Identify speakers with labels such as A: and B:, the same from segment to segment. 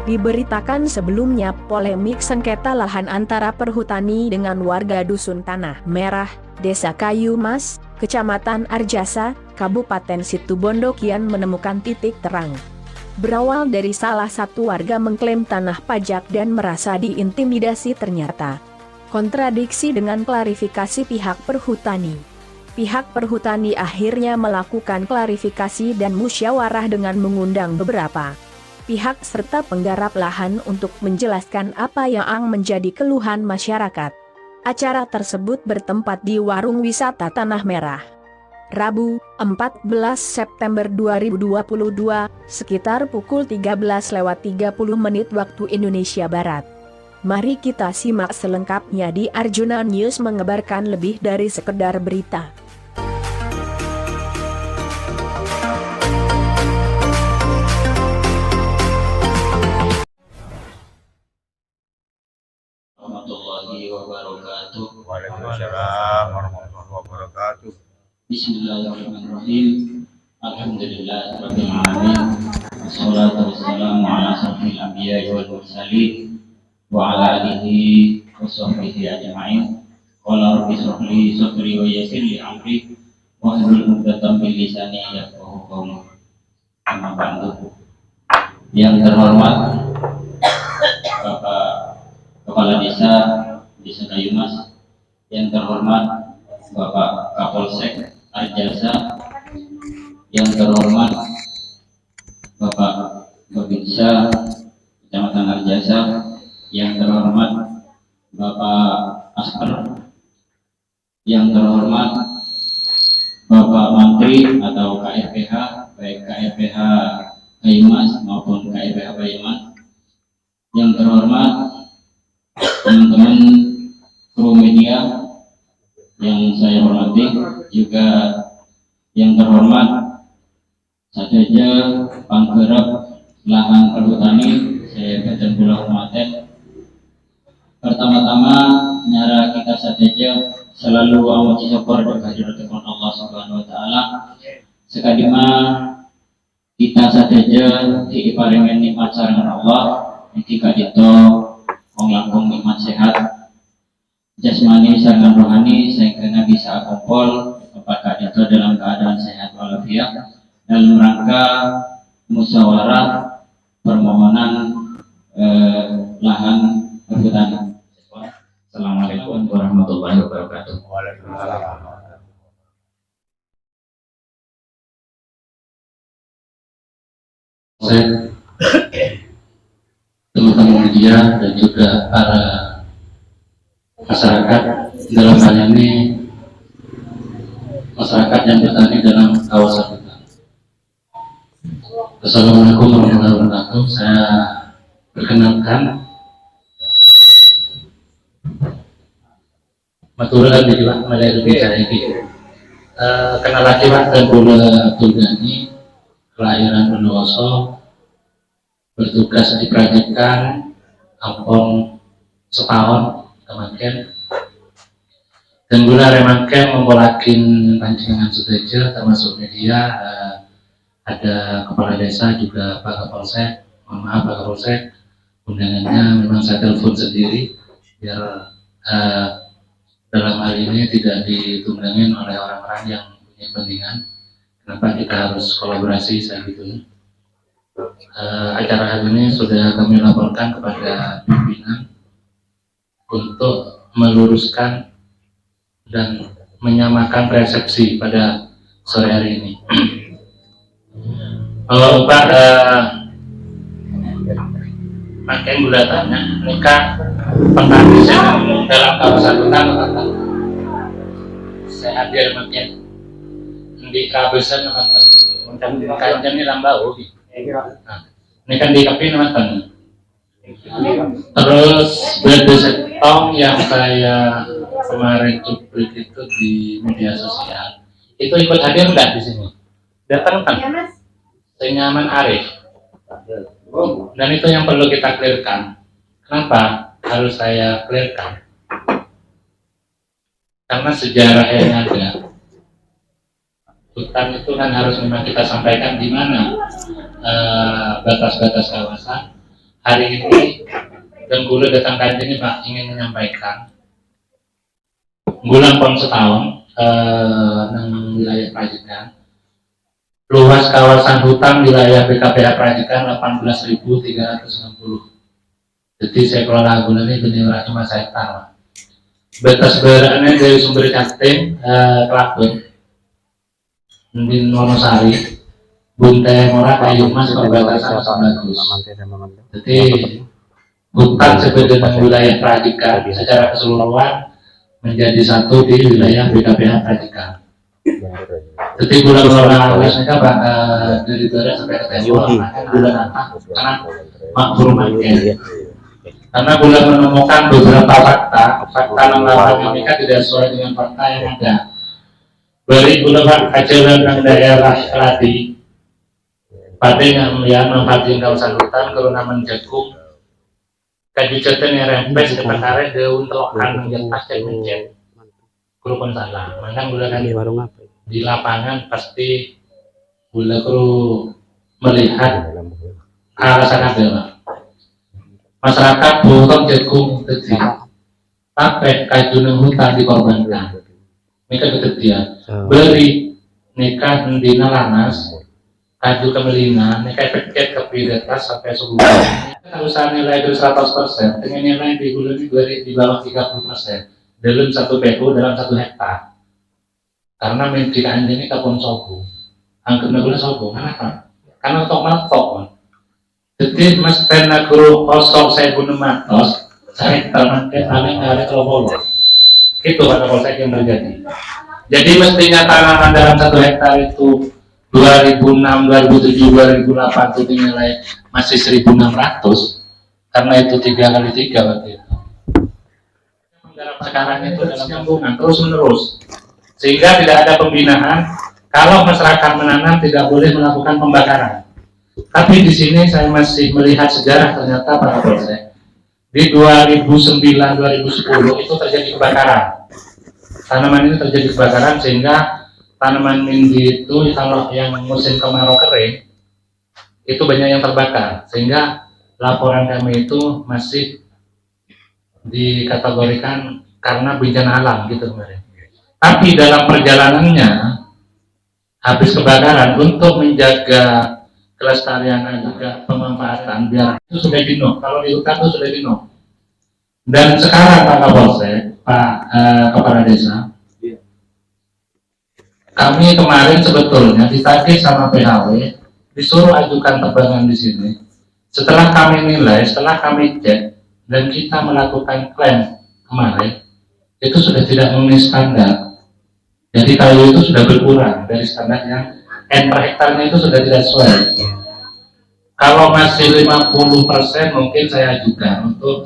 A: Diberitakan sebelumnya polemik sengketa lahan antara perhutani dengan warga Dusun Tanah Merah, Desa Kayu Mas, Kecamatan Arjasa, Kabupaten Situbondo kian menemukan titik terang. Berawal dari salah satu warga mengklaim tanah pajak dan merasa diintimidasi, ternyata kontradiksi dengan klarifikasi pihak perhutani. Pihak perhutani akhirnya melakukan klarifikasi dan musyawarah dengan mengundang beberapa pihak serta penggarap lahan untuk menjelaskan apa yang menjadi keluhan masyarakat. Acara tersebut bertempat di Warung Wisata Tanah Merah. Rabu, 14 September 2022, sekitar pukul 13.30 waktu Indonesia Barat. Mari kita simak selengkapnya di Arjuna News mengabarkan lebih dari sekedar berita.
B: Warahmatullahi wabarakatuh.
C: Waalaikumsalam warahmatullahi wabarakatuh.
B: Bismillahirrahmanirrahim. Alhamdulillahirabbil alamin. Wassalatu wassalamu ala asyrofil anbiya'i wal mursalin wa ala alihi wa sahbihi ajma'in. Qala rabbi shrah li sadri wa yassir li amri wahlul 'uqdatam min lisani yafqahu qawli. Amma ba'du. Yang terhormat Bapak Kepala Desa Kayu Mas, yang terhormat Bapak Kapolsek Arjasa, yang terhormat Bapak Babinsa Kecamatan Arjasa, yang terhormat Bapak Asker, yang terhormat Bapak Menteri atau KRPH, baik KRPH Kayu Mas maupun KRPH Bayumas, yang terhormat teman-teman kru media yang saya hormati, juga yang terhormat saja panggerap lahan perhutani saya Badan Bulog Klaten. Pertama-tama nyara kita saja selalu amuji syukur dan kehadirat Allah Subhanahu wa taala. Sekadima kita saja diiparingan nikmat sarangan Allah ketika itu wong langkung nikmat sehat jasmani sareng rohani sehingga bisa kumpul apakah itu dalam keadaan sehat walafiat dalam rangka musyawarah permohonan lahan perhutani. Assalamualaikum warahmatullahi wabarakatuh.
C: Waalaikumsalam.
B: Teman-teman media dan juga para masyarakat, dalam hal ini masyarakat yang bertani dalam kawasan hutan. Assalamualaikum warahmatullahi wabarakatuh. Saya perkenalkan Maturkan dijiwak Malaya bicara ini. Kenal lagi Pak dan Bola Abdul Ghani, kelahiran Bondowoso, bertugas di Prajikan Kampung setahun kemarin dan guna remangken mempolakin pancingan sedaja termasuk media, ada kepala desa juga Pak Kapolsek. Mohon maaf Pak Kapolsek, undangannya memang saya telepon sendiri biar dalam hal ini tidak ditunggangin oleh orang-orang yang punya kepentingan. Kenapa kita harus kolaborasi saya gitu. Acara hari ini sudah kami laporkan kepada pimpinan untuk meluruskan dan menyamakan persepsi pada sore hari ini. Kalau Pak makin bulatannya mereka petani dalam kawasan hutan atau saya hadir makin di kawasan hutan macam ini lambau. Nah, ini kan di kapi nonton. Terus Bledesek.com yang saya kemarin cuplik itu di media sosial itu ikut hadir enggak di sini? Datang kan? Senyaman Arif. Dan itu yang perlu kita clearkan. Kenapa harus saya clearkan? Karena sejarah yang ada. Hutan itu kan harus memang kita sampaikan di mana batas-batas kawasan, hari ini dan gula datang ke sini Pak ingin menyampaikan gula pon setahun nang wilayah Prajikan luas kawasan hutan wilayah BKPH Prajikan 18.360. Jadi saya kelola gula ini benih cuma hektar. Batas berannya dari sumber Cakting, Kelabun, di Wonosari, Bunte, Mora, Kayu Mas, perbatasan bagus. Jadi hutan sebagai wilayah Prajikan secara keseluruhan menjadi satu di wilayah BKPH Prajikan. Jadi gula-gula awalnya Pak dari barat sampai ke timur, gula nata karena makmur makin. Karena gula menemukan beberapa fakta yang lapangan ini kan tidak sesuai dengan fakta yang ada. Beri gula Pak kajian tentang daerah Keladi, pada yang melihat manfaatin kawasan hutan karena menjagung kaji jatuh yang rempes ketakare daun telokan yang pasti mencet. Kru pun salah, makanya gula kan di lapangan pasti gula kru melihat alasan ada. Masyarakat butuh jagung tadi pakai kajuneng hutan dikorbankan mereka ketedia beri nikah dina lanas kaju kemelina nikah peket ke prioritas sampai sebulan kalau usaha nilai itu 100% dengan nilai di bulan ini di bawah 30% dalam satu PU dalam 1 hektar karena mendidikan ini kapon sobu angkutnya gula sobu kenapa? Karena untuk meletok jadi mas tena guru kosong saya bunuh matos saya termakai paling ada kelompok itu kata polsek yang terjadi jadi mestinya tanaman dalam 1 hektar itu 2006, 2007, 2008 itu nilai masih 1.600 karena itu 3 kali 3 waktu itu sekarang itu dalam sambungan terus menerus sehingga tidak ada pembinaan kalau masyarakat menanam tidak boleh melakukan pembakaran. Tapi di sini saya masih melihat sejarah ternyata Pak Kapolsek di 2009-2010 itu terjadi kebakaran. Tanaman ini terjadi kebakaran sehingga tanaman mindi itu kalau yang musim kemarau kering itu banyak yang terbakar sehingga laporan kami itu masih dikategorikan karena bencana alam gitu kemarin. Tapi dalam perjalanannya habis kebakaran untuk menjaga kelestarian dan juga pemanfaatan biar itu sudah dino kalau di hutan itu sudah dino dan sekarang Pak Kapolsek Kepala Desa kami kemarin sebetulnya ditagih sama PHW disuruh ajukan tebangan di sini setelah kami nilai setelah kami cek dan kita melakukan klaim kemarin itu sudah tidak memenuhi standar jadi kayu itu sudah berkurang dari standar yang N per hektarnya itu sudah tidak sesuai. Kalau masih 50% mungkin saya ajukan untuk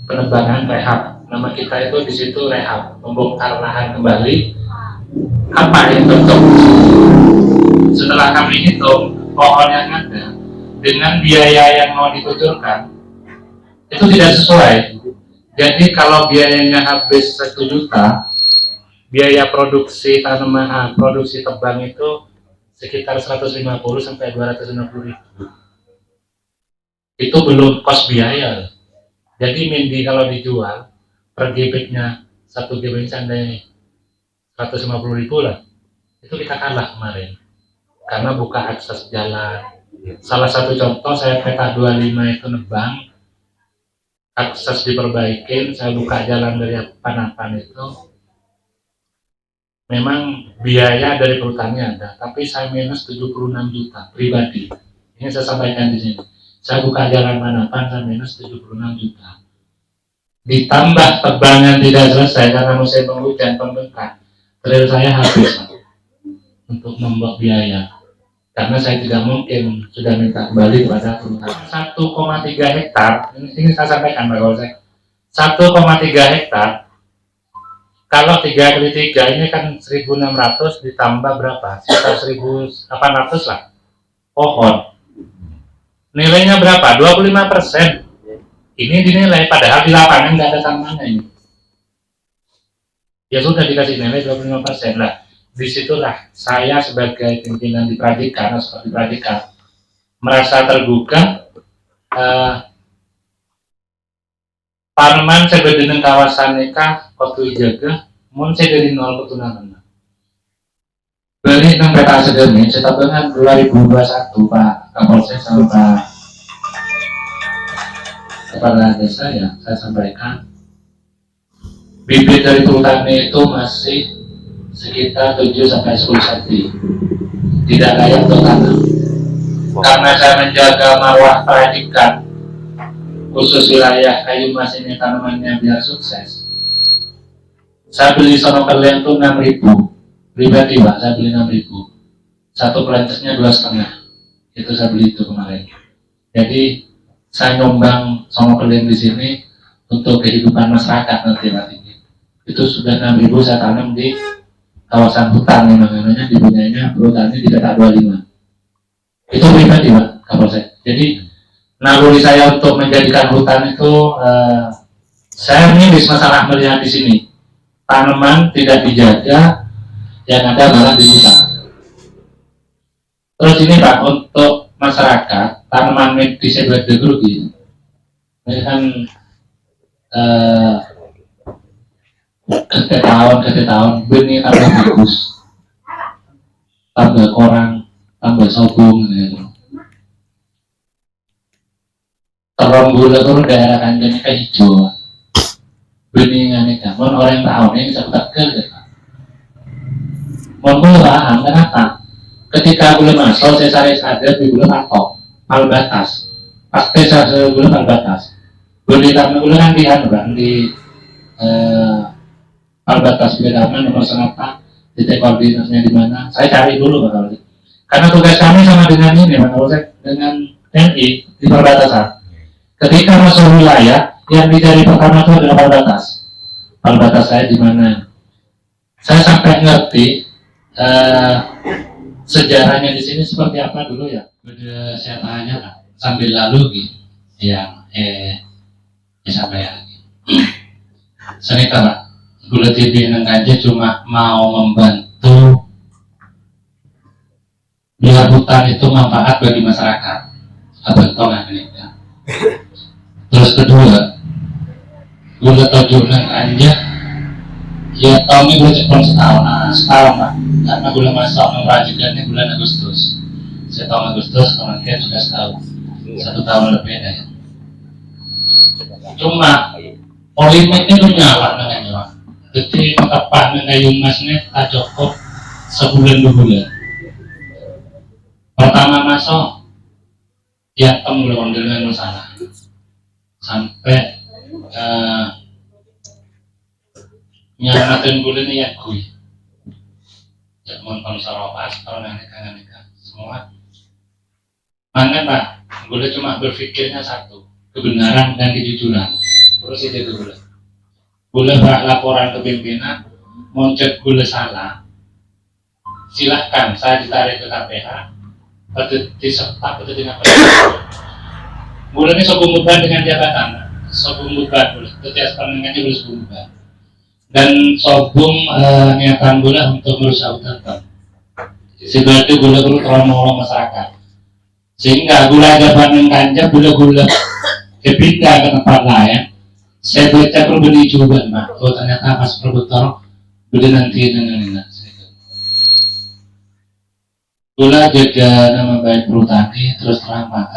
B: penebangan rehab. Nama kita itu di situ rehab, membongkar lahan kembali. Apa yang cocok? Setelah kami hitung pohon yang ada dengan biaya yang mau dikucurkan itu tidak sesuai. Jadi kalau biayanya habis 1 juta, biaya produksi tanaman, produksi tebang itu sekitar 150 sampai 250 ribu. Itu belum kos biaya. Jadi mindi kalau dijual per gbnya 1 gbnya seandainya 150 ribu lah. Itu kita kalah kemarin karena buka akses jalan. Salah satu contoh saya peta 25 itu nebang, akses diperbaikin, saya buka jalan dari Panapan itu. Memang biaya dari perhutani ada, tapi saya minus 76 juta pribadi. Ini saya sampaikan di sini. Saya buka jalan Panapan, saya minus 76 juta. Ditambah tebangan tidak selesai karena musim penghujan pembengkak. Trail saya habis untuk membuat biaya. Karena saya tidak mungkin sudah minta kembali kepada perhutani. 1,3 hektar, ini saya sampaikan Pak Kapolsek. 1,3 hektar. Kalau 3 kali 3 ini kan 1.600 ditambah berapa? Sekitar 1.800 lah pohon. Nilainya berapa? 25%. Ini dinilai padahal di lapangan nggak ada tanamannya ini. Ya sudah dikasih nilai 25% lah. Disitulah saya sebagai pimpinan di Prajikan, seperti Prajikan merasa tergugah Tanaman saya dengan kawasan nikah waktu jaga mun saya dari nol ketunanan beli nang peta segini saya dengan 2021 Pak Kapolsek sama Pak Kepala Desa ya saya sampaikan bibit dari perhutani itu masih sekitar 7-10 cm tidak layak untuk tanam karena saya menjaga marwah peradikan khusus wilayah kayu mas ini tanamannya biar sukses. Saya beli sono kalian tuh 6.000 pribadi Pak, saya beli 6.000 satu plantesnya 2,5 itu saya beli itu kemarin. Jadi saya nyumbang sono kalian di sini untuk kehidupan masyarakat nanti Pak ini. Itu sudah 6.000 saya tanam di kawasan hutan namanya dipunyainya perhutani di peta 25. Itu pribadi Pak Kapolsek. Jadi naluri saya untuk menjadikan hutan itu saya miris masalah melihat di sini tanaman tidak dijaga yang ada malah dirusak. Terus ini Pak untuk masyarakat tanaman medis agroekologi ini kan ke tahun benih tambah bagus, tambah korang, tambah sobung gitu. Terong gula turun daerah kanjeng kayak hijau beningan itu mon orang tahun ini bisa tekel gitu mon gula paham kenapa ketika gula masuk saya cari sadar di gula patok pal batas pasti saya gula pal batas gula karena gula kan di pal batas beda nomor senapa titik koordinatnya di mana saya cari dulu Pak karena tugas kami sama dengan ini Pak dengan TNI di perbatasan. Ketika masuk wilayah, yang dicari pertama itu adalah pal-batas. Pal-batas saya di mana? Saya sampai ngerti sejarahnya di sini seperti apa dulu ya. Udah saya tanya Pak, sambil lalu gitu, yang sampai lagi. Senita Pak, Gula TV nang aja cuma mau membantu biar hutan itu manfaat bagi masyarakat. Abantongan ini. Terus kedua, gula tujuh nang anja, ya tahun ini gula cepat setahun Pak, karena gula masuk merajikannya bulan Agustus. Saya tahun Agustus kemarin sudah setahun, 1 tahun lebih ya. Cuma polemiknya itu nyala namanya Pak. Jadi tepat dengan masnya tak cukup sebulan 2 bulan. Pertama masuk, ya temu dengan masalah. Sampai nyamatin bulan ini ya gue jangan konseropas kalau nanti semua mana Pak gue cuma berpikirnya satu kebenaran dan kejujuran terus itu gue Pak laporan ke pimpinan moncet gue salah silahkan saya ditarik ke KPH disertak atau tidak bulan ini sobung beban dengan jabatan, sobung beban boleh, setiap pandangannya boleh sobung beban, dan sobung niatan bola untuk merusak hutan. Sebenarnya gula perlu terlalu menolong masyarakat, sehingga gula jabatan kanjak gula kepindah ke tempat lain. Saya baca perbedaan juga Pak, oh ternyata pas perbetor beli nanti dengan gula jaga nama baik perhutani terus terang Pak.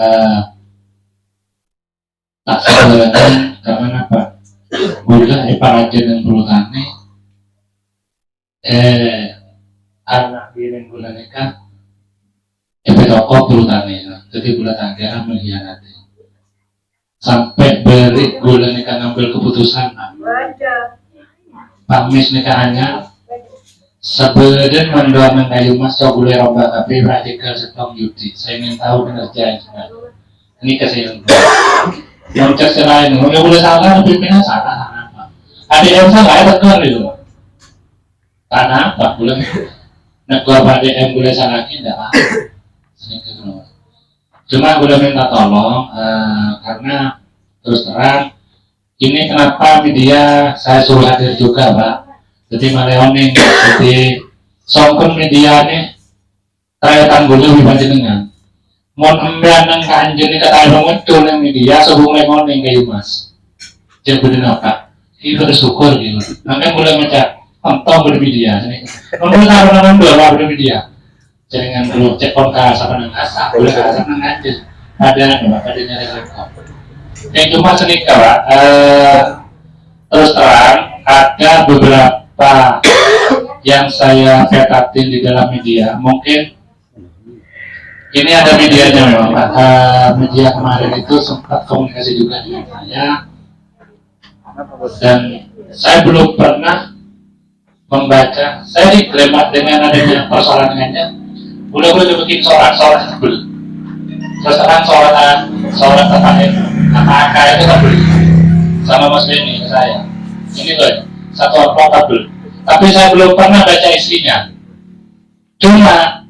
B: Tak sebenarnya karena apa? Gula parajen dan perhutani anak biring gula nikah toko perhutani jadi gula tangga mengkhianati sampai beri gula nikah ngambil keputusan Pak Mis nikahannya sebenarnya mendorong kayu mas so gula rombak tapi radikal setong judi saya ingin tahu kinerja ini kesehatan yang lain, nggak boleh salah, pimpinannya salah, apa? Ada yang salah, ada tegur itu, karena apa? Boleh negur pada yang boleh salah tidak? Cuma boleh minta tolong, karena terus terang, ini kenapa media saya suruh hadir juga, Pak? Jadi maleoning, jadi songkon media nih, ternyata boleh dibanding dengan. Mon embean nang kanjeng iki kata wong wedok nang media sehubungan ngono kayu Mas. Jadi bener apa? Ini bersyukur gitu. Makanya mulai ngecek entah bermedia. Ngomong orang dua bermedia. Jangan dulu cek kontak sama nang asa, boleh asa nang aja. Ada nyari laptop. Yang cuma sedikit Pak. Terus terang ada beberapa yang saya petatin di dalam media. Mungkin ini ada medianya memang Pak. Media kemarin itu sempat komunikasi juga dengan saya. Dan saya belum pernah membaca. Saya dilema dengan adanya persoalan dengannya. Udah bikin soal-soal tebel. Terus terang soal tentang itu. Apa itu tebel. Sama Mas Benny saya. Ini loh satu amplop tebel. Tapi saya belum pernah baca isinya. Cuma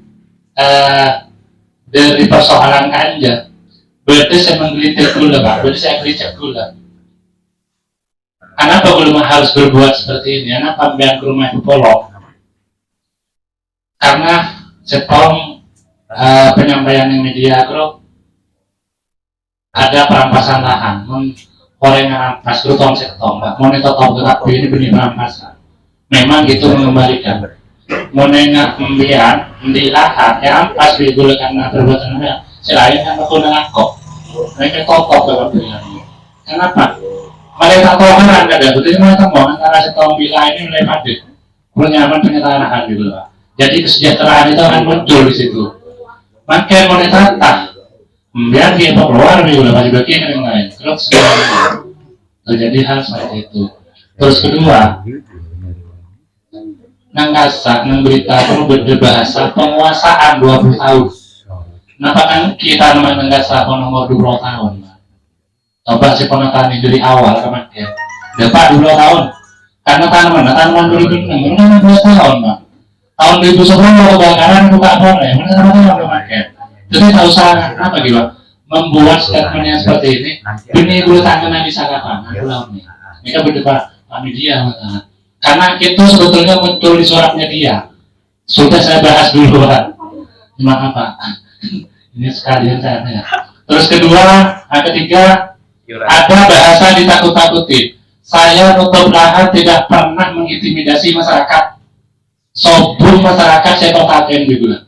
B: dari persoalan aja. Berarti saya menggelitik gula Pak. Berarti saya gelitik gula. Kenapa belum harus berbuat seperti ini? Kenapa biar ke rumah itu polong? Karena setong penyampaian di media bro ada perampasan lahan, orang rampas terutama setong, monitor tahu tetapi ini benih perampasan. Memang gitu mengembalikan. Monenya pembelian di lahan, yang pas digunakan perbuatan mereka. Selain yang aku nangkok, mereka totok dengan pilihannya. Kenapa? Mereka tahu kan ada, betul mereka mau antara setong bila ini mulai padat, nyaman penyetarahan gitu Pak. Jadi kesejahteraan itu akan muncul di situ. Makin mau ditata, biar dia keluar nih udah masih bagian yang lain. Terus terjadi hal seperti itu. Terus kedua, nangkasa, nang berita perlu berbahasa penguasaan 20 tahun. Kenapa kan kita nangkasa nomor 20 tahun? Coba si penetani dari awal kemarin dapat 20 tahun karena tanaman 2006 ini 12 tahun Pak. Tahun 2010 kebakaran buka boleh mana tanaman belum pakai. Jadi tak usah apa gitu membuat statement yang seperti ini. Ini dulu tangan bisa kapan? Ini kan berdebat media karena itu sebetulnya muncul di suratnya dia. Sudah saya bahas dulu Pak. Gimana Pak? Ini sekalian saya tanya. Terus kedua, ketiga ada bahasa ditakut-takutin. Saya nutup lahan tidak pernah mengintimidasi masyarakat. Sobung masyarakat saya totakin di gula.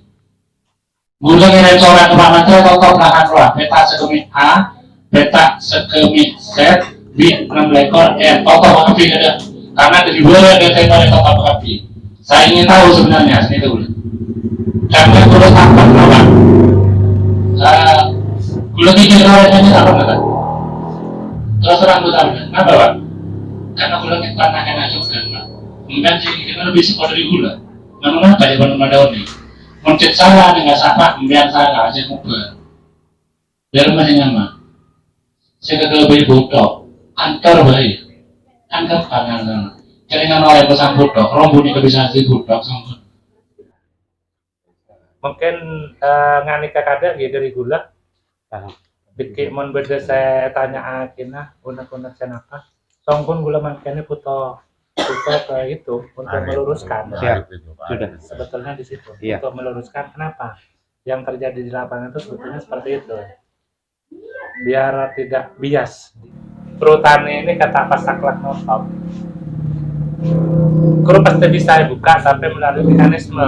B: Gula ngirim seorang ke mana saya tutup lahan roh. Peta sekemik A, peta sekemik Z, B 6 ekor, total api ada. Karena dari gula ada tekor yang total api. Saya ingin tahu sebenarnya itu gula. Karena gula tampak lawan. Gula pikir lawannya apa nggak? Terus terang utama, kenapa Pak? Karena gula kita tanahkan aja kan Pak. Mungkin sih kita lebih sekolah dari gula. Namun apa ya pada daun ini? Mencet salah dengan siapa? Mungkin salah aja mubah. Biar mana nyaman? Saya kagak bayi bodoh, antar bayi, antar pangan. Jaringan orang pesan bodoh, rombongi kebiasaan si bodoh sama.
D: Mungkin ngani kakada gitu dari gula. Dikit mon beda saya tanya akhirnya unek-unek kenapa songkun gula makannya puto ke itu untuk meluruskan
E: Sudah
D: sebetulnya di situ
E: Iya.
D: untuk meluruskan kenapa yang terjadi di lapangan itu sebetulnya seperti itu biar tidak bias. Perhutani ini kata pas saklek notop kru pasti bisa buka tapi melalui mekanisme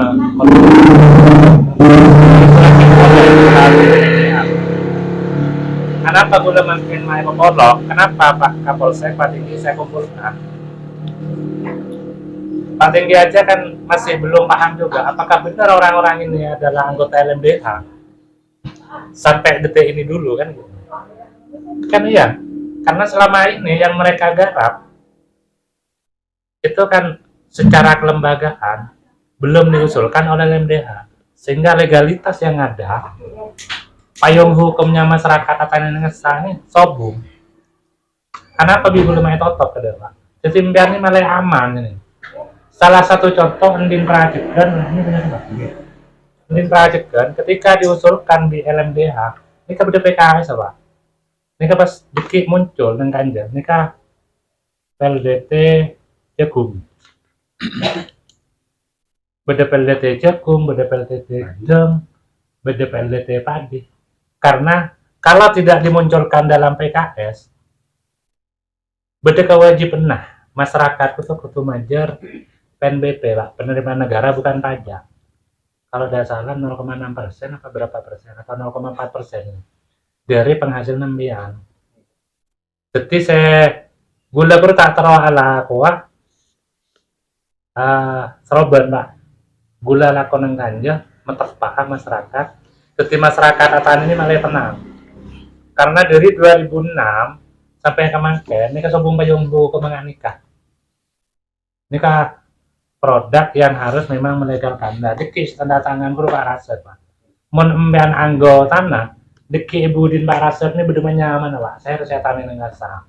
D: kenapa gula makin main memolok? Kenapa Pak Kapolsek, Pak Tinggi saya kumpulkan? Pak Tinggi aja kan masih belum paham juga. Apakah benar orang-orang ini adalah anggota LMDH? Sampai detik ini dulu kan? Kan iya. Karena selama ini yang mereka garap itu kan secara kelembagaan belum diusulkan oleh LMDH. Sehingga legalitas yang ada payung hukumnya masyarakat akan ini sobung. Kenapa belum main totok ke depan? Jadi biar ini malah aman ini. Salah satu contoh Endin Prajegan ini benar Pak. Endin Prajegan ketika diusulkan di LMDH, ini kan PKS Pak. Ini kan pas dikit muncul dengan Ganjar, ini kan PLDT Jagung. Beda PLDT Jagung, beda PLDT Jeng, beda PLDT Padi. Karena kalau tidak dimunculkan dalam PKS, beda kewajiban masyarakat itu kudu majar PNBP, Pak, penerimaan negara bukan pajak. Kalau tidak salah 0,6% apa berapa persen atau 0,4% dari penghasilan nembian. Jadi saya gula perlu tak terlalu ala kuah seroban, Pak, gula lakon yang ganja meterpak masyarakat. Jadi masyarakat atan ini malah tenang. Karena dari 2006 sampai kemarin ini kesombong bayungbu kemengan nikah. Nikah produk yang harus memang melegalkan. Nah, dikis tanda tangan guru Pak Rasad, Pak. Mun embean anggo tanah, diki Ibu Din Pak Rasad ini bedu nyaman, Pak. Saya harus tanya dengan sah.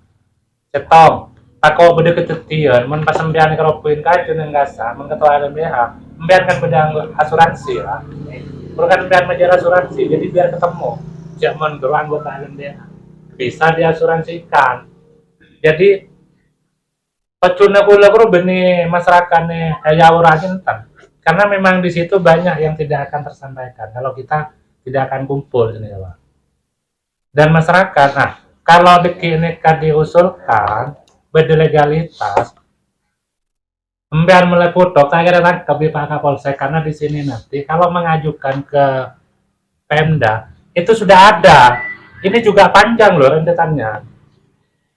D: Setong, tako bedu ketetian, mun pas embean keropuin kacun yang gasa, mun ketua LMBH, embean kan beda asuransi, Pak. Bukan embean majalah asuransi, jadi biar ketemu. Siap mun guru anggota LMBH bisa diasuransikan. Jadi pecuna kula kru beni masyarakat nih yawurahin tan. Karena memang di situ banyak yang tidak akan tersampaikan kalau kita tidak akan kumpul sini, Pak. Dan masyarakat, nah kalau ini diusulkan berlegalitas, embean mulai putok, saya kira ke Pak Kapolsek karena di sini nanti kalau mengajukan ke Pemda itu sudah ada. Ini juga panjang loh rentetannya.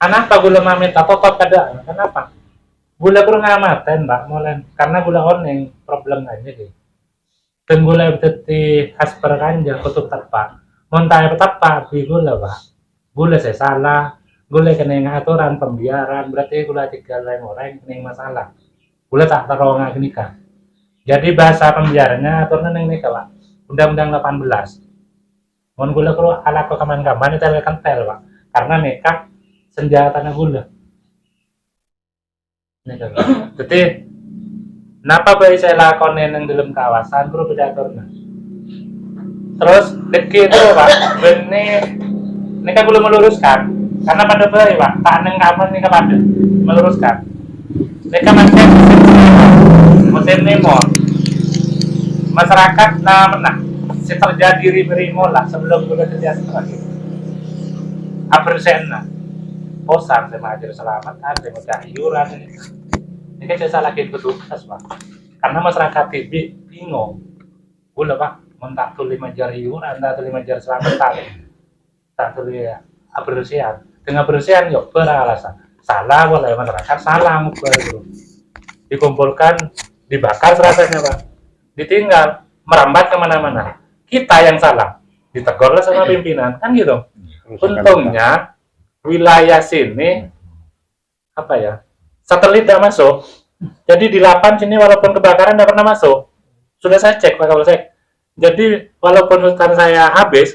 D: Kenapa gula minta totot kada? Kenapa? Gula kurang ngamaten, Mbak, molen. Karena gula oneng problem aja deh. Dan gula beteti khas perkanja kutuk tepat. Montai tepat di gula, Pak. Gula saya salah. Gula kena aturan pembiaran. Berarti gula tiga lain orang kena masalah. Gula tak terowong nikah. Jadi bahasa pembiarannya aturan yang nikah, Pak. Undang-Undang 18. Mon gula kru ala ko kaman-kaman itu kentel, Pak. Karena nikah senjata gula. Jadi, kenapa bayi saya lakonin yang dalam kawasan bro bedatornya. Terus deki itu, Pak, ini kan belum meluruskan. Karena pada bayi, Pak, tak neng kapan nih pada meluruskan. Mereka masih musim nemon. Masyarakat nah si terjadi rimola sebelum gula terjadi lagi. Apersenna. Posang saya majer selamat ada mau iuran ini kan saya lagi petugas, Pak, karena masyarakat TV bingung gula, Pak, mentak tuli majer iuran tak tuli majer selamatan tak tuli abersihan dengan bersihan yuk beralasan salah oleh masyarakat salah baru dikumpulkan dibakar serasanya, Pak, ditinggal merambat kemana-mana kita yang salah ditegurlah sama pimpinan kan gitu. Untungnya wilayah sini apa ya satelit tidak masuk, jadi di 8 sini walaupun kebakaran tidak pernah masuk, sudah saya cek Pak Kapolsek. Jadi walaupun hutan saya habis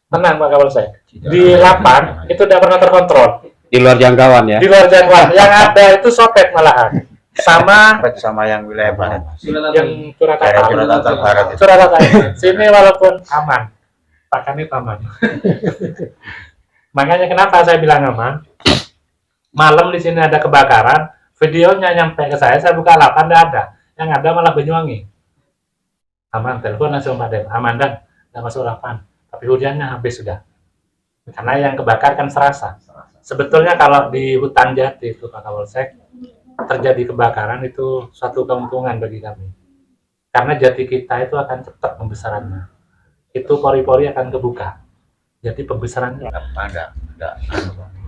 D: tenang Pak Kapolsek, di 8 itu tidak pernah terkontrol,
E: di luar jangkauan ya,
D: di luar jangkauan. Yang ada itu sopet malahan sama
C: yang wilayah barat,
D: yang
C: Curatatal Barat itu.
D: Curatatal sini walaupun aman pakan itu aman. Makanya kenapa saya bilang aman? Malam di sini ada kebakaran, videonya nyampe ke saya buka 8 tidak ada, yang ada malah Banyuwangi. Aman, telepon langsung Pak aman dan tidak masuk 8, tapi hujannya habis sudah. Karena yang kebakar kan serasa. Sebetulnya kalau di hutan jati itu Pak Kapolsek terjadi kebakaran itu suatu keuntungan bagi kami. Karena jati kita itu akan cepat pembesarannya. Itu pori-pori akan kebuka. Jadi pembesarannya
C: Enggak,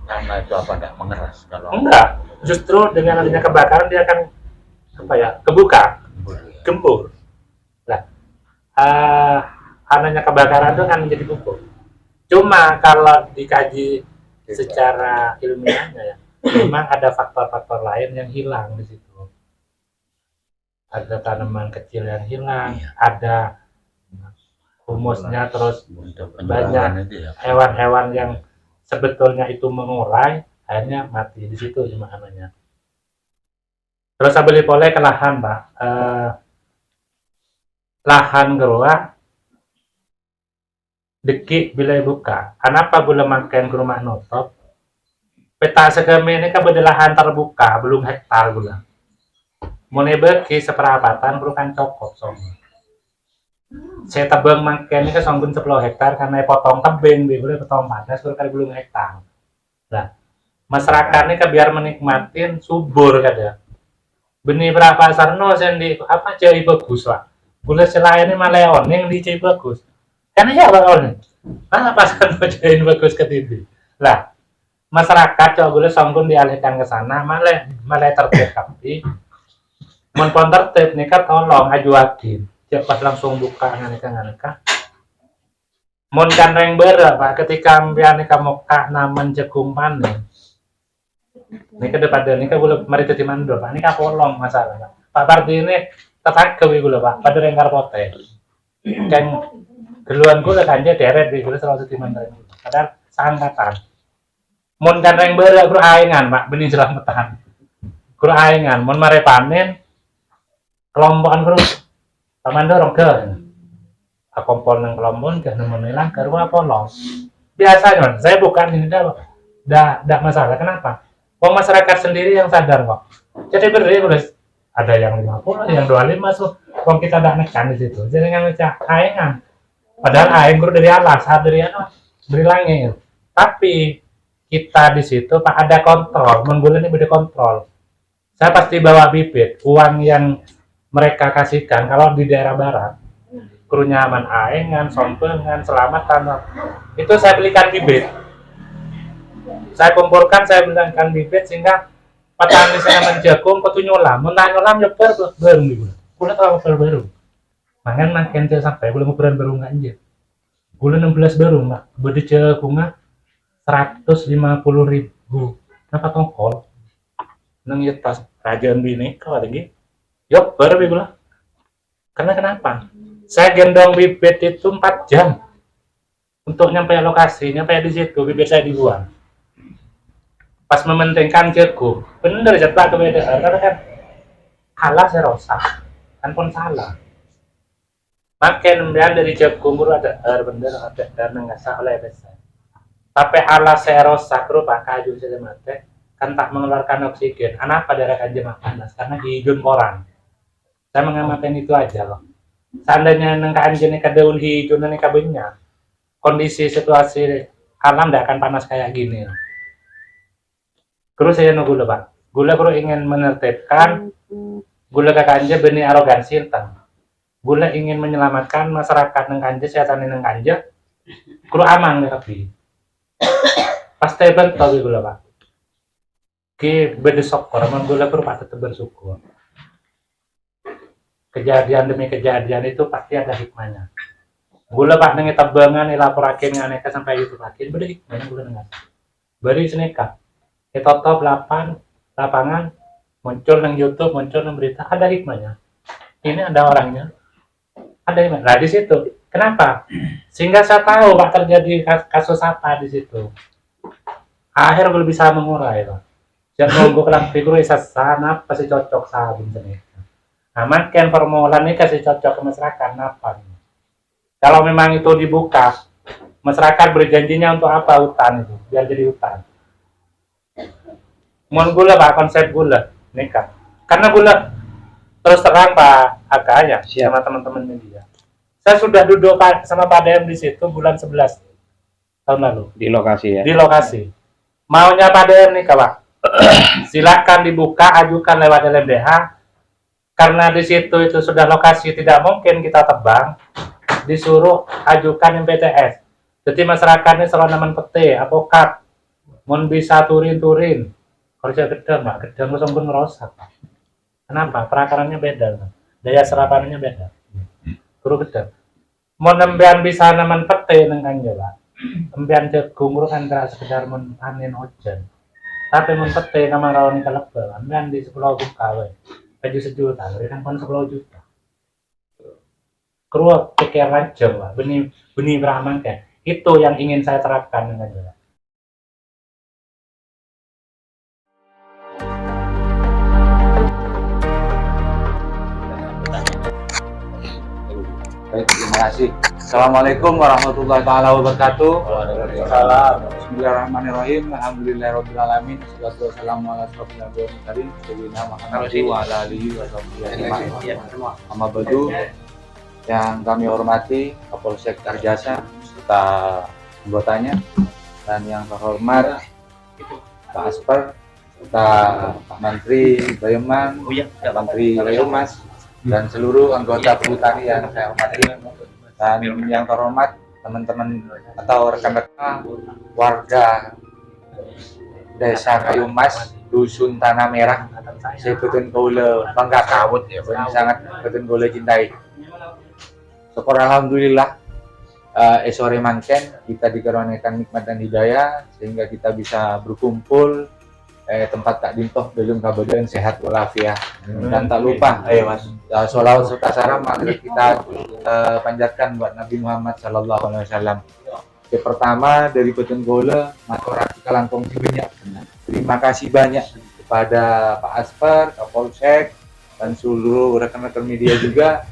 C: karena itu apa enggak mengeras kalau
D: enggak, justru dengan adanya kebakaran dia akan apa ya kebuka, gembur. Nah, adanya kebakaran itu kan menjadi gembur. Cuma kalau dikaji secara ilmiahnya ya, memang ada faktor-faktor lain yang hilang di situ. Ada tanaman kecil yang hilang, ada humusnya, terus banyak hewan-hewan yang sebetulnya itu mengurai akhirnya mati di situ cuma namanya. Terus saya beli poleh ke lahan, Pak, lahan geruah deki bila buka. Kenapa gula makan ke rumah notop? Peta segame ini kan lahan terbuka belum hektar gula. Mau beki seperapatan perlu kan cokop soalnya. Saya tebang makan ini kan sanggun 10 hektar karena potong tebing, boleh potong panas, kali belum hektar. Nah, masyarakat ini kan biar menikmatin subur kada. Benih berapa sarno sendi apa cai bagus lah. Boleh selain ini maleon yang di cai bagus. Karena ya bakal ah pas kan cai bagus ke TV. Lah, masyarakat coba boleh sanggun dialihkan ke sana, malah tertib tapi mon tertib nih kan tolong ajuakin. Pas langsung buka nganeka mon kan reng bera pak ketika ambian kamu kak naman jagung panen ini ke depan ini kan boleh mari ke timan dulu pak ini kan polong masalah pak Parti ini tetap ke gue pak pada rengkar pote kan geluan gue kanja deret di gue selalu timan reng padahal sangkatan mon kan reng bera bro aengan pak benih selamatan bro aengan mon mari panen kelompokan bro paman dorong ke kompol nang kelompok ke nemenin ke rumah polong biasanya saya bukan ini dah masalah kenapa uang masyarakat sendiri yang sadar kok jadi beri ada yang 50 yang 25 so uang kita dah nekan di situ jadi nggak ngecak aengan padahal aeng guru dari alas dari beri langit tapi kita di situ pak ada kontrol membulan ini beda kontrol saya pasti bawa bibit uang yang mereka kasihkan kalau di daerah barat krunya aman aengan, sompengan, selamatan itu saya belikan bibit saya kumpulkan, saya belikan bibit sehingga petani saya menjagung petunyolam menanyolam nyebar baru nih gula tahu baru makin sampai gula ukuran baru nggak anjir gula 16 baru nggak beda jagungnya 150.000 kenapa tongkol nang yetas rajaan bini kau lagi yuk baru gula karena kenapa saya gendong bibit itu 4 jam untuk nyampe lokasi nyampe di situ bibit saya dibuang pas mementingkan jagung bener cetak kebedaan karena kan kalah saya rosak kan pun salah makin dari jagung baru ada bener ada dan nggak salah oleh saya tapi alas saya rosak rupa kayu saya mati kan tak mengeluarkan oksigen kenapa darah kanjeng panas karena hidung orang saya mengamati itu aja loh seandainya neng kanjeng ke daun hijau neng kabinnya kondisi situasi alam tidak akan panas kayak gini terus saya nunggu pak gula kru ingin menertibkan gula ke kanjeng benih arogansi tentang gula ingin menyelamatkan masyarakat neng kanjeng sehat neng kanjeng kru aman nih tapi pasti bentuk gula pak ki bedesok orang gula kru pasti bersyukur kejadian demi kejadian itu pasti ada hikmahnya. Gula pak nengi tebangan ilaporakin nganeka sampai YouTube akin beda hikmahnya gula nengas. Beri seneka. Top 8 lapangan muncul nang YouTube, muncul nang berita ada hikmahnya. Ini ada orangnya. Ada hikmah. Nah di situ. Kenapa? Sehingga saya tahu pak terjadi kasus apa di situ. Akhir gue bisa mengurai pak. Jangan nunggu kelang figur sana pasti cocok sabun seneka. Nah, makin permulaan ini kasih cocok ke masyarakat apa? Kalau memang itu dibuka, masyarakat berjanjinya untuk apa hutan itu? Biar jadi hutan. Mohon gula pak konsep gula nikah. Karena gula terus terang pak agaknya sama teman-teman media. Saya sudah duduk sama Pak DM di situ bulan 11 tahun lalu.
E: Di lokasi ya?
D: Di lokasi. Maunya Pak DM nikah pak. Silakan dibuka, ajukan lewat LMDH. Karena di situ itu sudah lokasi tidak mungkin kita tebang, disuruh ajukan MPTS. Jadi masyarakatnya selalu naman pete, apokat, mun bisa turin. Kalau saya gedang, mak gedang langsung pun ngerosak. Kenapa? Perakarannya beda, daya serapannya beda. Guru gedang. Mun embian bisa naman pete nengkan jalan, embian jagung kan tidak sekedar mun panen hujan. Tapi mun pete kamarau nih kalebel, embian di 10 buka baju sejuta, kan pun 10 juta. Keruak pikiran jam lah, benih beraman kan. Itu yang ingin saya terapkan dengan jelas.
C: Baik, terima kasih. Assalamualaikum warahmatullahi taala wabarakatuh. Waalaikumsalam. Bismillahirrahmanirrahim. Alhamdulillahirabbil alamin. Wassalatu wassalamu ala asyrofil anbiya'i wal mursalin sayyidina Muhammad wa ala alihi wa sahbihi ajma'in. Amma ba'du. yang kami hormati Kapolsek Arjasa serta anggotanya, dan yang terhormat Pak Asper serta Pak Menteri Bayeman, Pak Menteri Bayemas, dan seluruh anggota perhutani yang saya hormati, dan yang terhormat teman-teman atau rekan-rekan warga Desa Kayu Mas, Dusun Tanah Merah. Saya betul kaula bangga kawut ya, sangat betul kaula cintai. Syukur alhamdulillah sore manken kita dikaruniakan nikmat dan hidayah sehingga kita bisa berkumpul tempat tak dintoh dalam keadaan sehat walafiat. Dan tak lupa Mas sholawat serta salam mari kita panjatkan buat Nabi Muhammad sallallahu alaihi wasallam. Yang pertama dari betul kaula masyarakat Kalangkong Cibenyak. Terima kasih banyak kepada Pak Asper, Kapolsek, dan seluruh rekan-rekan media juga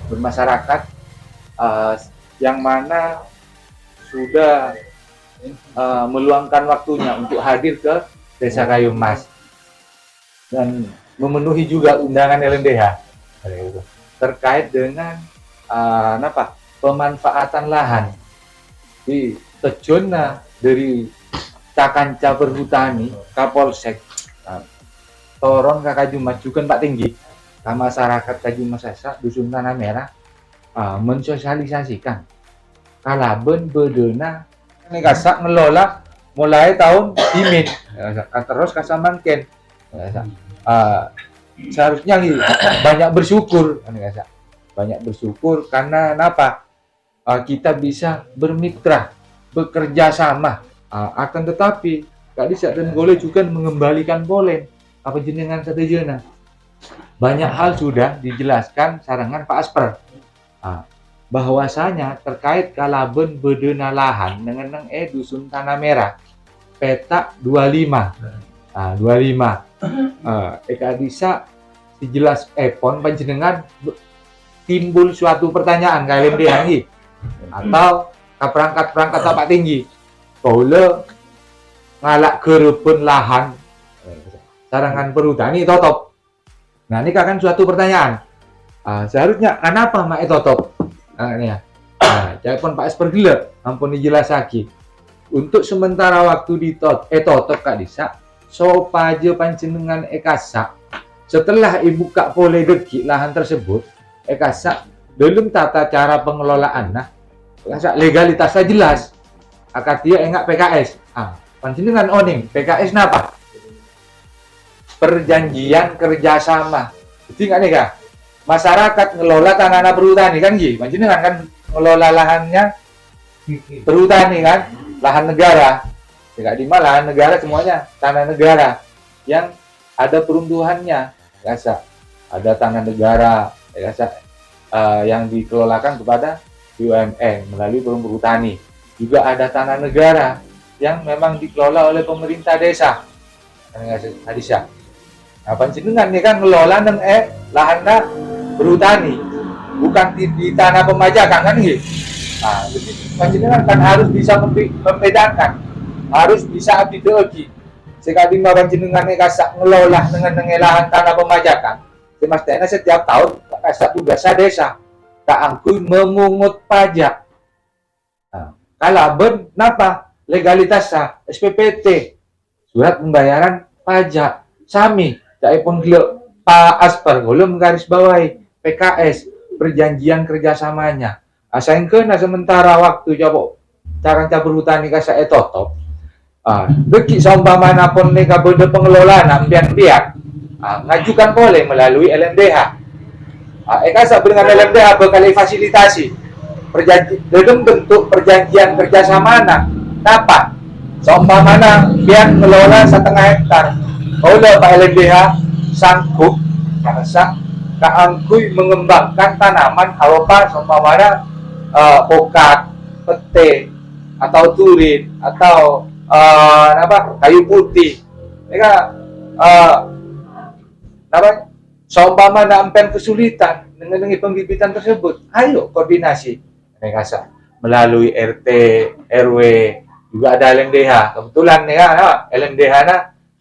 C: bermasyarakat yang mana sudah meluangkan waktunya untuk hadir ke Desa Kayu Mas dan memenuhi juga undangan LMDH terkait dengan pemanfaatan lahan di Tejona dari Cakanca Perhutani, Kapolsek, Toron Kakak Jumat juga Pak Tinggi, masyarakat Kajumas Esa, Dusun Tanah Merah, mensosialisasikan kalaben bedena kasak ngelola mulai tahun imin, terus kasamanken, seharusnya banyak bersyukur, banyak bersyukur karena kenapa? Kita bisa bermitra, bekerja sama, akan tetapi Kak Disa dan Gole juga mengembalikan polen apa jenengan sadayana. Banyak hal sudah dijelaskan sarangan Pak Asper, bahwasanya terkait kalaben bedena lahan dengan Dusun Tanah Merah petak 25 Kak Disa dijelas pon panjenengan timbul suatu pertanyaan ke LMDH atau ke perangkat-perangkat Pak Tinggi Kaula ngalak gereben lahan sarangan perhutani totop. Nah ini kan suatu pertanyaan. Seharusnya kenapa mak totop? Jawaban Pak Asper gila, ampun dijelas lagi. Untuk sementara waktu di totop Kak Disa, sopaja panjenengan ekasa setelah ibu kak boleh deki lahan tersebut, ekasa dalam tata cara pengelolaan, legalitasnya jelas. Akad dia enggak PKS. Panjenengan oning PKS napa? Perjanjian kerjasama. Jadi nggak nih kak? Masyarakat ngelola tanah perhutani kan gitu. Panjenengan kan ngelola lahannya perhutani kan, lahan negara. Tidak di mana lahan negara semuanya tanah negara yang ada peruntuhannya. Biasa ada tanah negara, biasa yang dikelolakan kepada BUMN melalui perhutani. Juga ada tanah negara yang memang dikelola oleh pemerintah desa. Hadisya. Nah, panjenengan nih kan ngelola lahannya berhutani, bukan di tanah pemajakan kan gitu. Nah, jadi panjenengan kan harus bisa membedakan, harus bisa abdi-abdi. Sekali panjenengan nih kasak ngelola dengan lahan tanah pemajakan, semestinya setiap tahun kasak tugas desa, tak angkui memungut pajak. Nah, kalaben napa legalitasnya SPPT, surat pembayaran pajak sami pun Pak Asper belum garis bawahi PKS perjanjian kerjasamanya asengkeun sementara waktu coba cara berhutani kasa etotop beki saumpamana pun neka beda pengelolaan ambian pihak ngajukan boleh melalui LMDH kasa dengan LMDH berkali fasilitasi dalam bentuk perjanjian kerjasama dapat seumpamana biar ngelola 1,5 hektar oleh Pak LMDH sanggup karena keangkui mengembangkan tanaman apa seumpamana pokat, pete atau turin atau kayu putih mereka seumpamana ampen kesulitan dengan pembibitan tersebut ayo koordinasi mereka melalui RT, RW juga ada LMDH. Kebetulan nih LMDH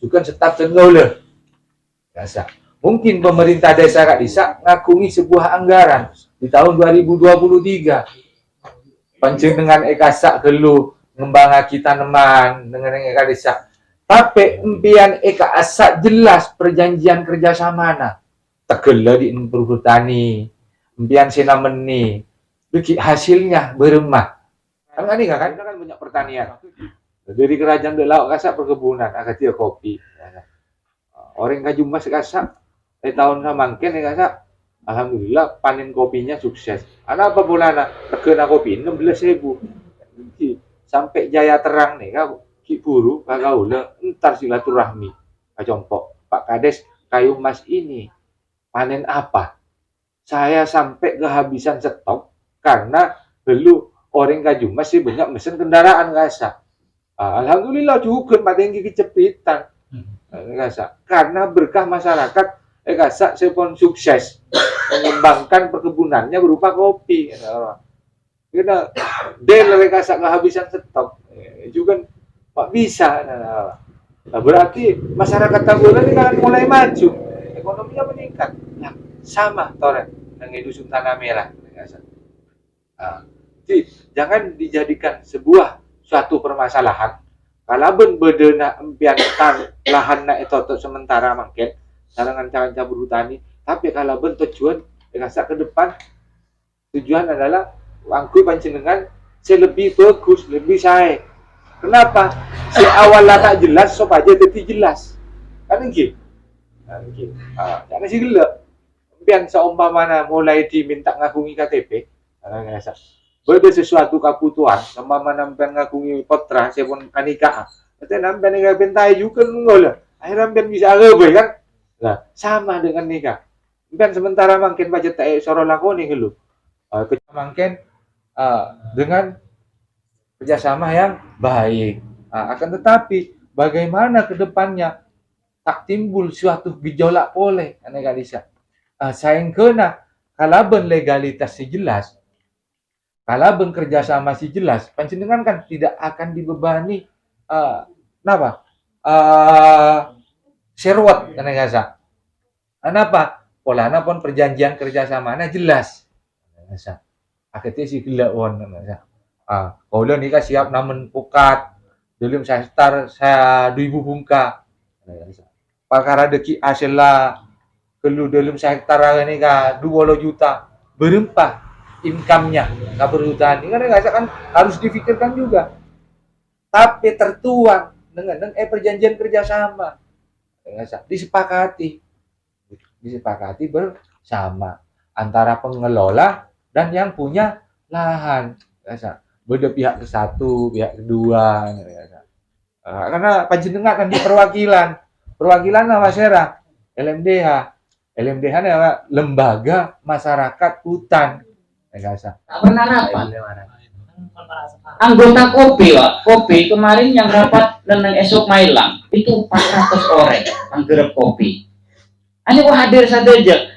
C: juga tetap tenggoleh. Mungkin pemerintah desa Kak Disa ngakungi sebuah anggaran di tahun 2023 panjenengan ekasak gelu ngembangaki tanaman dengan eka desa. Tapi impian eka asak jelas perjanjian kerjasama na tegela di perhutani impian senameni bikin hasilnya beremah kan kan banyak pertanian dari kerajaan de laut kasak perkebunan akatia kopi orang kajumas kasak tahun samangken kasak alhamdulillah panen kopinya sukses ana apa bulan tegena kopi 16.000 sampai Jaya Terang nih kau ki buru kagaula entar silaturahmi kacompok Pak Kades kayu emas ini panen apa saya sampai kehabisan stok karena belum orang kaju masih banyak mesin kendaraan kasa alhamdulillah juga Pak Tinggi kecepitan kasa karena berkah masyarakat kasa sepon sukses mengembangkan perkebunannya berupa kopi kita dealer kasa kehabisan stok juga Pak bisa berarti masyarakat Tambulan ini akan mulai maju ekonominya meningkat nah, sama toren dengan dusun tanah merah jadi jangan dijadikan sebuah suatu permasalahan kalaupun bedena empian lahan na itu sementara mungkin sarangan cara berhutani tapi kalaupun tujuan rasa ke depan tujuan adalah angku panjenengan lebih bagus lebih saya kenapa si awalnya tak jelas so aja jadi jelas kan gitu karena sih gelap pian seumpamana mulai diminta ngakungi KTP ngerasa beda sesuatu kebutuhan seumpamana pian ngakungi potra sepon anika berarti nampian nggak bentai juga ngolah akhirnya pian bisa agak kan nah sama dengan nikah pian sementara makin budget tak soro lakoni gitu makin dengan kerjasama yang baik akan tetapi bagaimana ke depannya tak timbul suatu gejolak oleh aneka desa sayang kena kalaben legalitas si jelas kalaben kerjasama si jelas panjenengan kan tidak akan dibebani kenapa serwat aneka desa kenapa polana pun perjanjian kerjasama na jelas aneka akhirnya si gelawon aneka kalau nikah siap namun pukat dalam saya start saya 2000 bungka pakara deki asela kelu dalam sektor ini ka 20 juta berempah income-nya ka perhutani kan harus difikirkan juga tapi tertuang dengan perjanjian kerjasama disepakati bersama antara pengelola dan yang punya lahan beda pihak ke satu pihak kedua karena panjenengan kan di perwakilan nama Serah LMDH adalah lembaga masyarakat hutan
E: tak pernah rapat anggota kopi kemarin yang rapat dan esok Mailang itu 400 orang anggerep kopi ini kok hadir saja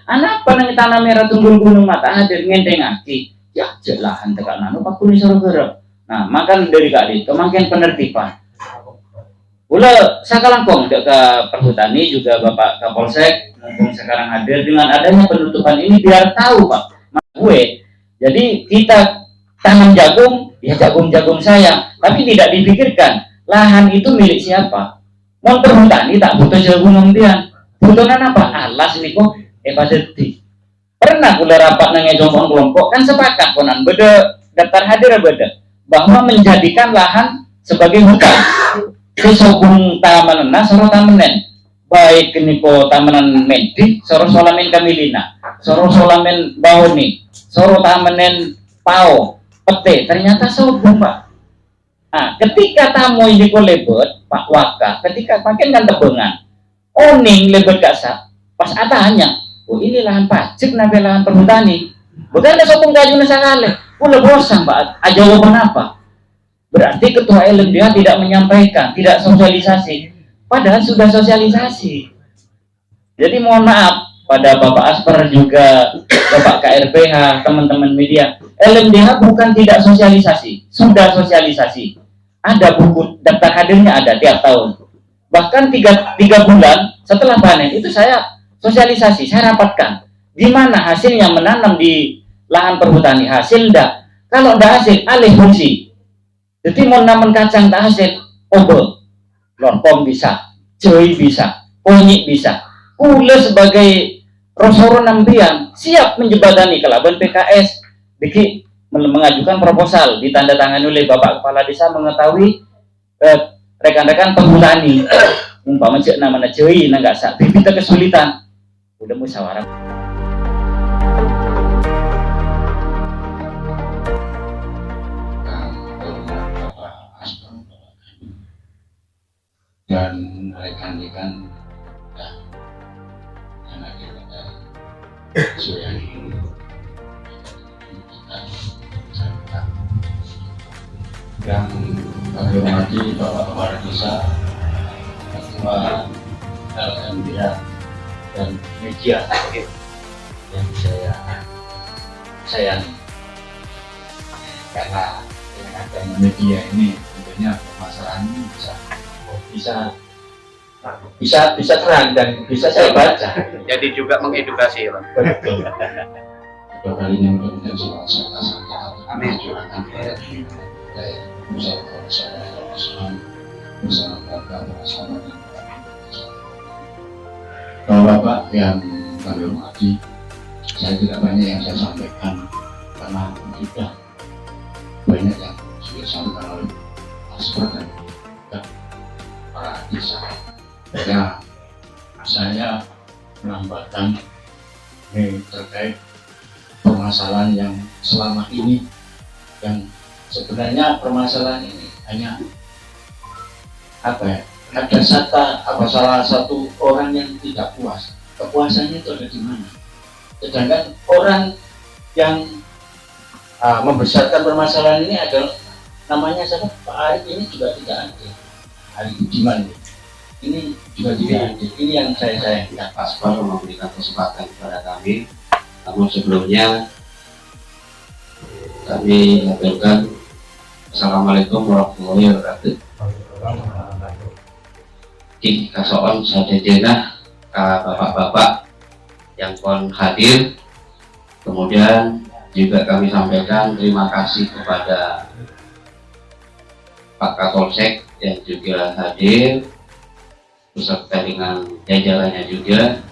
E: anak apa nang tanah merah tunggul gunung mata hadir ngenteng aki ya jelahan tekan anu pak kuning soro gerep nah makan dari kak itu makin penertiban Ula sakalangkong ke perhutani juga Bapak Kapolsek mumpung sekarang hadir dengan adanya penutupan ini biar tahu Pak gue jadi kita tanam jagung ya jagung saya tapi tidak dipikirkan lahan itu milik siapa mau perhutani tak butuh jagung nembian butuhnya apa alas ini kok pasti pernah kula rapat nang jompong kelompok kan sepakat konan beda daftar hadir beda bahwa menjadikan lahan sebagai hutan sesubung tamanan soro tamanen baik keniko tamanan medik soro solamen kamilina soro solamen baoni soro tamanen pao pete ternyata sobung Pak nah ketika tamu ini ko lebet Pak Waka ketika makin kan tebengan oning lebet kasa pas atanya oh ini lahan pajak nabe lahan perhutani bukan ada sopung kayu nasakale udah bosan Pak jawaban apa berarti ketua LMDH tidak menyampaikan, tidak sosialisasi. Padahal sudah sosialisasi. Jadi mohon maaf pada Bapak Asper juga Bapak KRPH, teman-teman media. LMDH bukan tidak sosialisasi, sudah sosialisasi. Ada buku daftar hadirnya ada tiap tahun. Bahkan tiga bulan setelah panen itu saya sosialisasi, saya rapatkan. Gimana hasilnya menanam di lahan perhutani hasil ndak? Kalau ndak hasil, alih fungsi. Jadi mau namen kacang tak hasil, obo, lontong bisa, joi bisa, ponyik bisa. Kula sebagai Rosoro Nambian siap menjembatani kelaban PKS, Diki mengajukan proposal ditandatangani oleh Bapak Kepala Desa mengetahui rekan-rekan penghutani umpama cek namanya joi nggak sak kita kesulitan udah musyawarah
B: dan rekan-rekan yang ada pada sore ini yang kami hormati Bapak Kepala Desa, Ketua LMDA dan media yang saya sayangi, karena dengan adanya media ini tentunya permasalahan ini bisa terang dan bisa saya baca.
F: Jadi juga mengedukasi, Pak.
B: Betul. Beberapa kali yang kemudian saya sampaikan, amin. Bapak yang kami hormati, saya tidak banyak yang saya sampaikan karena sudah banyak yang sudah disampaikan oleh Asper dan para desa. Ya, saya menambahkan ini terkait permasalahan yang selama ini yang sebenarnya permasalahan ini hanya apa ya? Ada salah satu orang yang tidak puas. Kepuasannya itu ada di mana? Sedangkan orang yang membesarkan permasalahan ini adalah namanya siapa? Pak Arif ini juga tidak ada. Arif Budiman ini juga tidak ada. Ini yang saya sayangkan.
F: Pak Spar memberikan kesempatan kepada kami. Namun sebelumnya kami menyampaikan Assalamualaikum warahmatullahi wabarakatuh. Di kasoon sadayana bapak-bapak yang pun hadir, kemudian juga kami sampaikan terima kasih kepada Pak Kapolsek yang juga hadir beserta dengan jajarannya juga,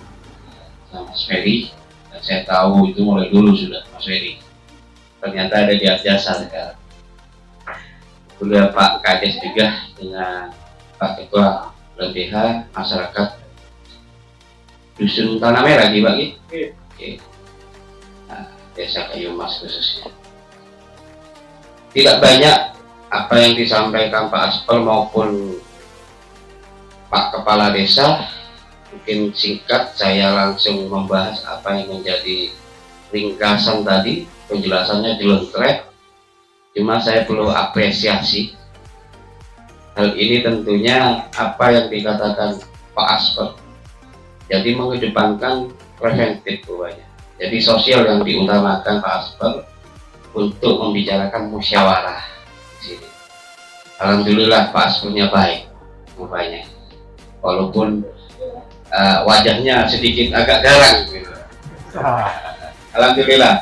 F: Mas Ferry. Dan saya tahu itu mulai dulu sudah Mas Ferry, ternyata ada di jasa sekarang. Juga Pak Kades juga dengan Pak Ketua LBH masyarakat Dusun Tanah Merah dibagi. Oke. Nah, Desa Kayu Mas khususnya. Tidak banyak apa yang disampaikan Pak Aspel maupun Pak Kepala Desa. Mungkin singkat saya langsung membahas apa yang menjadi ringkasan tadi. Penjelasannya dilengkrek. Cuma saya perlu apresiasi. Hal ini tentunya apa yang dikatakan Pak Asper. Jadi mengedepankan preventif rupanya. Jadi sosial yang diutamakan Pak Asper untuk membicarakan musyawarah di sini. Alhamdulillah Pak Aspernya baik rupanya. Walaupun wajahnya sedikit agak garang gitu. Alhamdulillah.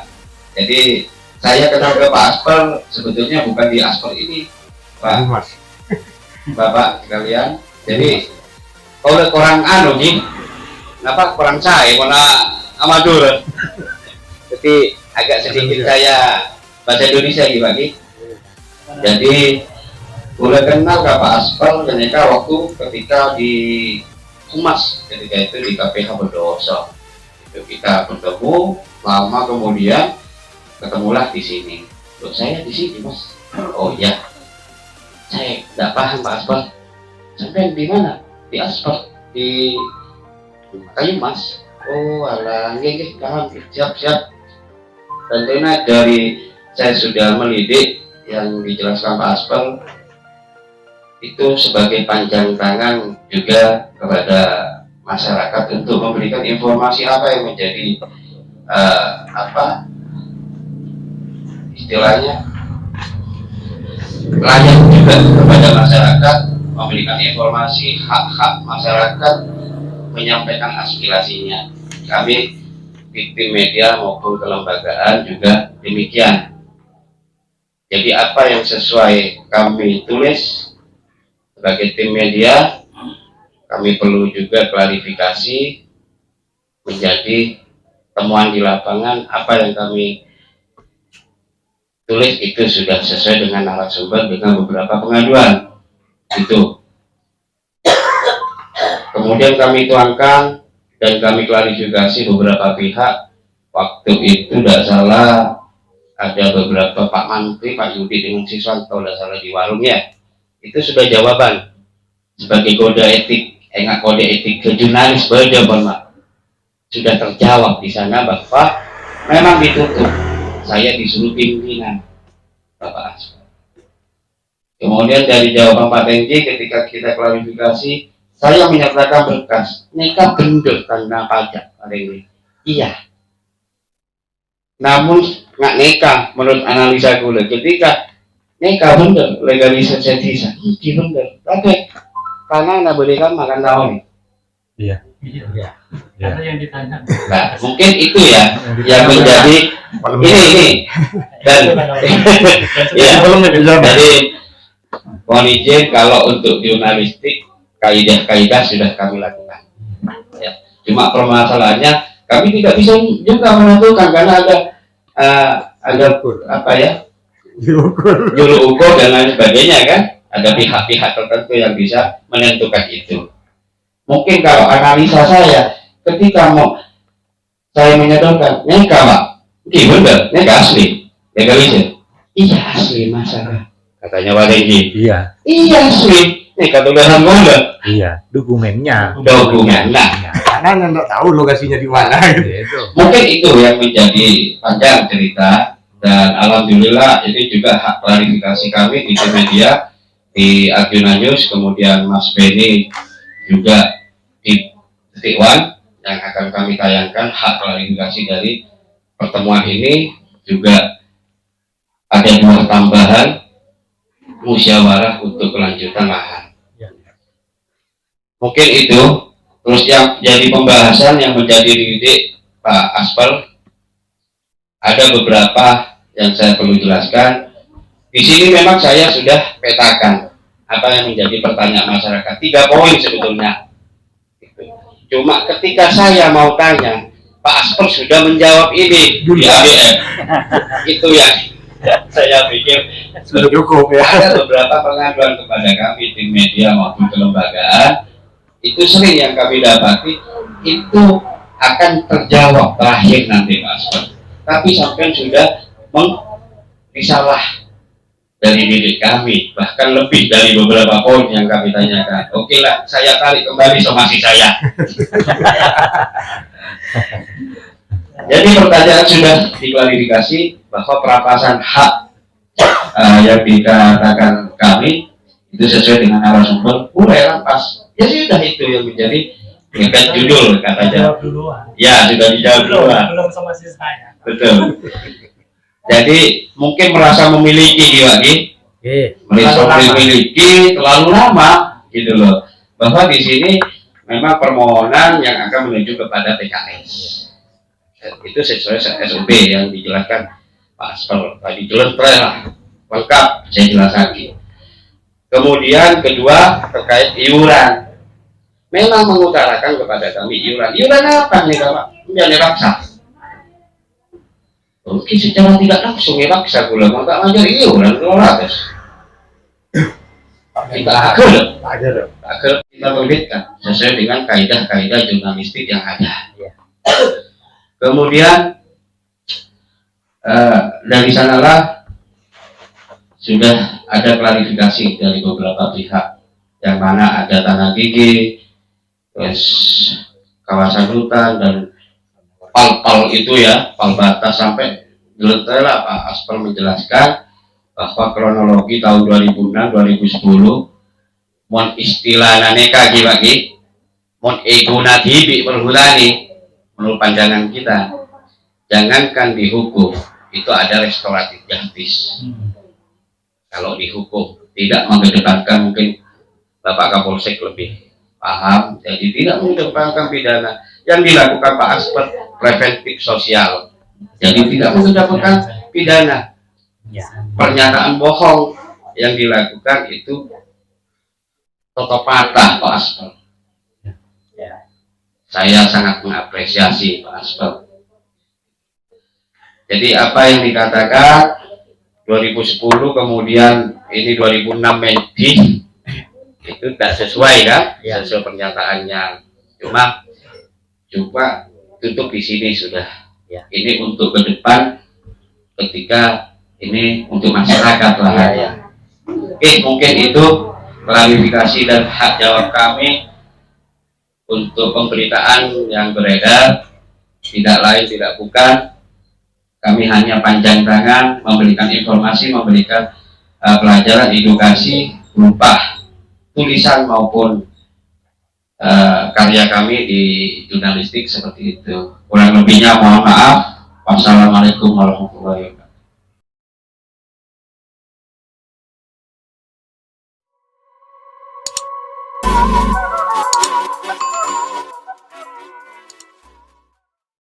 F: Jadi saya kenal ke Pak Asper sebetulnya bukan di Asper ini, Pak. Bapak sekalian, jadi kalau kurang anu nih, kenapa kurang saya, mana amatur, jadi agak sedikit saya bahasa Indonesia gitu Pak. Jadi boleh kenal ke Pak Aspal ternyata waktu ketika di Humas, ketika itu di KPH Bondowoso, itu kita bertemu, lama kemudian ketemulah di sini. Loh, saya di sini Mas. Oh iya. Saya tidak paham Pak Aspal. Sampai di mana? Di Aspal, di Kayu Mas. Oh alah, nggih paham. Siap. Tentunya dari saya sudah melidik yang dijelaskan Pak Aspal itu sebagai panjang tangan juga kepada masyarakat untuk memberikan informasi apa yang menjadi apa istilahnya layak juga kepada masyarakat, memberikan informasi hak-hak masyarakat, menyampaikan aspirasinya. Kami di tim media maupun kelembagaan juga demikian. Jadi apa yang sesuai kami tulis sebagai tim media, kami perlu juga klarifikasi menjadi temuan di lapangan. Apa yang kami tulis itu sudah sesuai dengan narasumber dengan beberapa pengaduan itu. Kemudian kami tuangkan dan kami klarifikasi beberapa pihak. Waktu itu tidak salah ada beberapa Pak Menteri, Pak Yudi dengan Siswanto, tidak salah di warungnya. Itu sudah jawaban sebagai kode etik, kode etik ke jurnalis Pak. Sudah terjawab di sana bahwa memang ditutup. Saya disuruh pimpinan Bapak Asper. Kemudian dari jawaban Pak Tenji ketika kita klarifikasi, saya menyertakan berkas nikah bener karena pajak Pak Tenji. Iya. Namun nggak nikah menurut analisa gue ketika nikah bener legalisasi desa, iya bener. Tapi karena nggak boleh kan makan tahun.
D: Iya. Karena yang ditanya.
F: Nah, mungkin itu ya yang menjadi ini dan ya. Jadi mohon izin kalau untuk jurnalistik kaidah-kaidah sudah kami lakukan. Ya. Cuma permasalahannya kami tidak bisa juga menentukan karena ada apa ya, juru ukur dan lain sebagainya kan. Ada pihak-pihak tertentu yang bisa menentukan itu. Mungkin kalau analisa saya ketika mau saya menyodorkan nikah Pak, iya bener, nikah asli, legalisir. Iya asli masalah katanya Pak Regi.
D: Iya.
F: Iya asli, nikah tulisan bener.
D: Iya, dokumennya.
F: Dokumennya.
G: Karena nggak tahu lokasinya di mana gitu.
F: Mungkin itu yang menjadi panjang cerita dan alhamdulillah ini juga hak klarifikasi kami di media di Arjuna News, kemudian Mas Beni juga di Detik One yang akan kami tayangkan hak klarifikasi dari pertemuan ini. Juga ada 2 tambahan musyawarah untuk kelanjutan lahan. Mungkin itu. Terus yang jadi pembahasan yang menjadi didik Pak Asper, ada beberapa yang saya perlu jelaskan. Di sini memang saya sudah petakan apa yang menjadi pertanyaan masyarakat. 3 poin sebetulnya. Cuma ketika saya mau tanya, Pak Asper sudah menjawab ini di ABM. Itu yang saya pikir
G: Sudah cukup ya.
F: ada beberapa pengaduan kepada kami tim media maupun kelembagaan. Itu sering yang kami dapati itu akan terjawab terakhir nanti Pak Asper. Tapi sampai sudah disalah dari didik kami, bahkan lebih dari beberapa poin yang kami tanyakan. Oke lah, saya tarik kembali somasi saya. Jadi pertanyaan sudah diklarifikasi bahwa perampasan hak yang dikatakan kami itu sesuai dengan narasumber, mulai rampas. Ya sudah itu yang menjadi judul katanya. Ya sudah dijawab duluan.
D: Belum sama si saya.
F: Betul. Jadi mungkin merasa memiliki lagi, merasa memiliki terlalu lama gitu loh. Bahwa di sini memang permohonan yang akan menuju kepada PKS. Itu sesuai SOP yang dijelaskan Pak Asper tadi, jelas lengkap saya jelas lagi. Kemudian kedua terkait iuran, memang mengutarakan kepada kami iuran apa nih Pak? Menjadi paksa. Mungkin secara tidak langsung ya paksa gula, maka ngajar iuran 200. Kita agar kita terbitkan sesuai dengan kaidah-kaidah jurnalistik yang ada. Kemudian dari sanalah sudah ada klarifikasi dari beberapa pihak, yang mana ada tanah gigi, terus kawasan hutan dan pal itu ya, pal batas sampai detail. Pak Asper menjelaskan bahwa kronologi tahun 2006-2010 mon istilah naneka bagi mon eguna dibi perhutani menurut pandangan kita, jangankan dihukum, itu ada restoratif justice. Kalau dihukum tidak mengedepankan, mungkin Bapak Kapolsek lebih paham, jadi tidak mengedepankan pidana. Yang dilakukan Pak Asper preventif sosial. Jadi tidak mendapatkan pidana. Pernyataan bohong yang dilakukan itu toto patah Pak Aspel. Saya sangat mengapresiasi Pak Aspel. Jadi apa yang dikatakan 2010 kemudian ini 2006 Medi itu tidak sesuai kan? Sesuai pernyataannya. Cuma coba tutup di sini sudah. Ini untuk ke depan ketika ini untuk masyarakat lah. Oke, mungkin itu klarifikasi dan hak jawab kami untuk pemberitaan yang beredar, tidak lain tidak bukan. Kami hanya panjang tangan memberikan informasi, memberikan pelajaran edukasi berupa tulisan maupun karya kami di jurnalistik seperti itu. Kurang lebihnya mohon maaf. Wassalamualaikum warahmatullahi wabarakatuh.